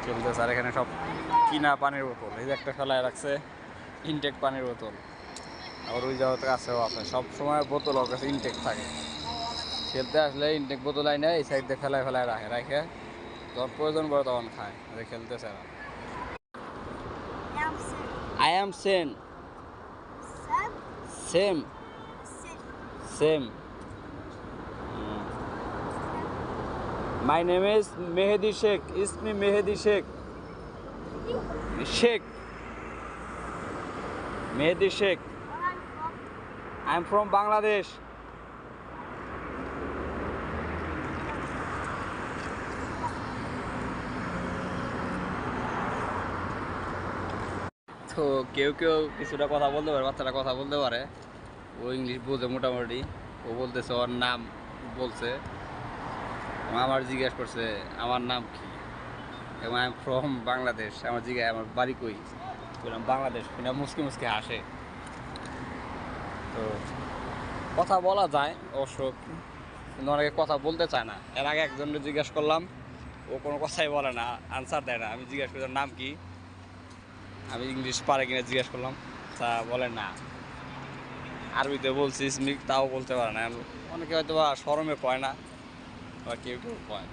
খেলতেছে। আর এখানে সব কিনা পানির বোতল, এই যে একটা ফেলায় রাখছে ইনটেক পানির বোতল। আবার ওই জায়গাতে কাছেও আছে, সব সময় বোতল ওর কাছে ইনটেক থাকে। খেলতে আসলে ইনটেক বোতল আইনে এই সাইড দিয়ে ফেলায় ফেলায় রাখে রাখে যখন প্রয়োজন পড়ে তখন খায়। খেলতেছে না। I am same. Same. Same. My name is Mehdi Sheikh. Ismi Mehdi Sheikh. Sheikh. Mehdi Sheikh. I'm from Bangladesh. তো কেউ কেউ কিছুটা কথা বলতে পারে, বাচ্চারা কথা বলতে পারে, ও ইংলিশ বোঝে মোটামুটি। ও বলতেছে ওর নাম বলছে, আমার জিজ্ঞাসা করছে আমার নাম কি, এবং আই এম ফ্রম বাংলাদেশ। আমার জিজ্ঞাসা আমার বাড়ি কই, বললাম বাংলাদেশ। কিনা মুসকি মুসকি হাসে। তো কথা বলা যায় অবশ্য, কিন্তু অনেকে কথা বলতে চায় না। এর আগে একজনকে জিজ্ঞাসা করলাম, ও কোনো কথাই বলে না, আনসার দেয় না। আমি জিজ্ঞাসা করলাম নাম কি, আমি ইংলিশ পারে কিনা জিজ্ঞেস করলাম, তা বলে না। আরবিতে বলছি ইসমিক, তাও বলতে পারে না। অনেকে হয়তো বা শরমে কয় না, বা কেউ কেউ কয়।